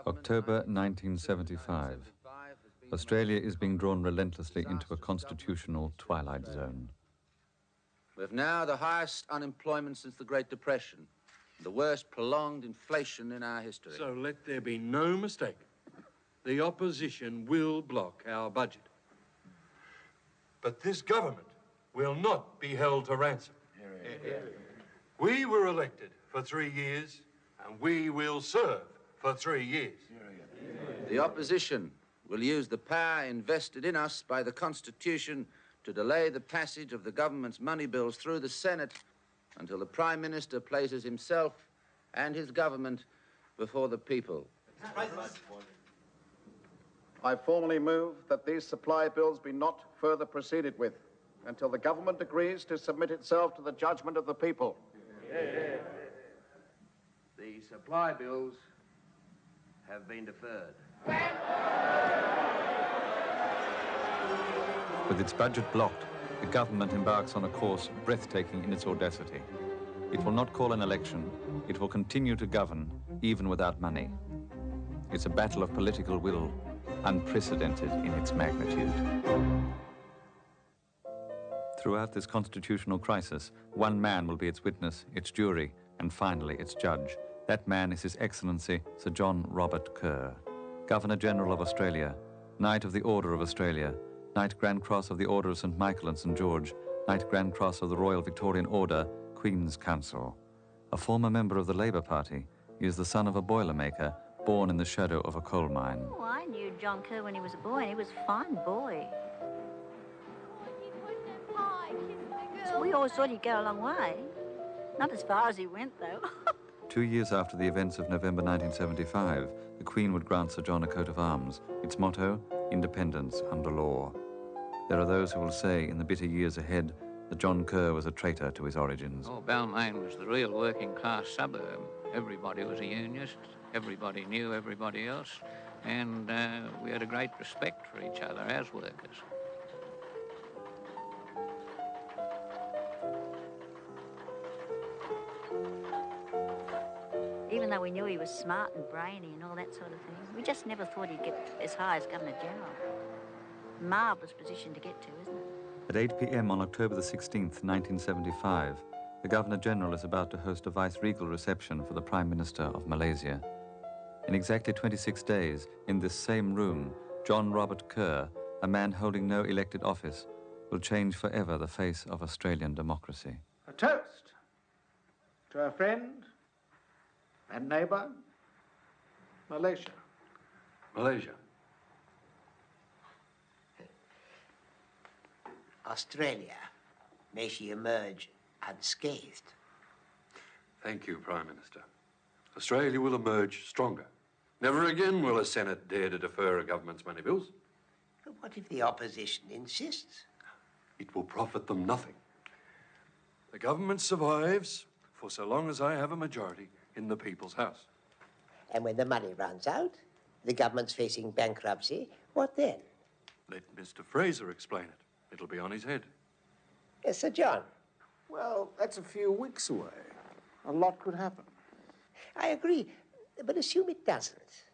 October 1975. Australia is being drawn relentlessly into a constitutional twilight zone. We have now the highest unemployment since the Great Depression, the worst prolonged inflation in our history. So let there be no mistake. The opposition will block our budget. But this government will not be held to ransom. We were elected for 3 years, and we will serve for 3 years. The opposition will use the power invested in us by the Constitution to delay the passage of the government's money bills through the Senate until the Prime Minister places himself and his government before the people. I formally move that these supply bills be not further proceeded with until the government agrees to submit itself to the judgment of the people. The supply bills have been deferred. With its budget blocked, the government embarks on a course breathtaking in its audacity. It will not call an election. It will continue to govern, even without money. It's a battle of political will, unprecedented in its magnitude. Throughout this constitutional crisis, one man will be its witness, its jury, and finally its judge. That man is His Excellency Sir John Robert Kerr, Governor-General of Australia, Knight of the Order of Australia, Knight Grand Cross of the Order of St Michael and St George, Knight Grand Cross of the Royal Victorian Order, Queen's Counsel. A former member of the Labour Party, he is the son of a boilermaker born in the shadow of a coal mine. Oh, I knew John Kerr when he was a boy, and he was a fine boy. So we always thought he'd go a long way. Not as far as he went, though. 2 years after the events of November 1975, the Queen would grant Sir John a coat of arms. Its motto, independence under law. There are those who will say in the bitter years ahead that John Kerr was a traitor to his origins. Oh, Balmain was the real working class suburb. Everybody was a unionist, everybody knew everybody else, and we had a great respect for each other as workers. Even though we knew he was smart and brainy and all that sort of thing, we just never thought he'd get as high as Governor-General. Marvellous position to get to, isn't it? At 8 p.m. on October the 16th, 1975, the Governor-General is about to host a vice-regal reception for the Prime Minister of Malaysia. In exactly 26 days, in this same room, John Robert Kerr, a man holding no elected office, will change forever the face of Australian democracy. A toast to our friend and neighbour, Malaysia. Malaysia. Australia, may she emerge unscathed. Thank you, Prime Minister. Australia will emerge stronger. Never again will a Senate dare to defer a government's money bills. But what if the opposition insists? It will profit them nothing. The government survives for so long as I have a majority in the People's House. And when the money runs out, the government's facing bankruptcy, what then? Let Mr. Fraser explain it. It'll be on his head. Yes, Sir John. Well, that's a few weeks away. A lot could happen. I agree, but assume it doesn't.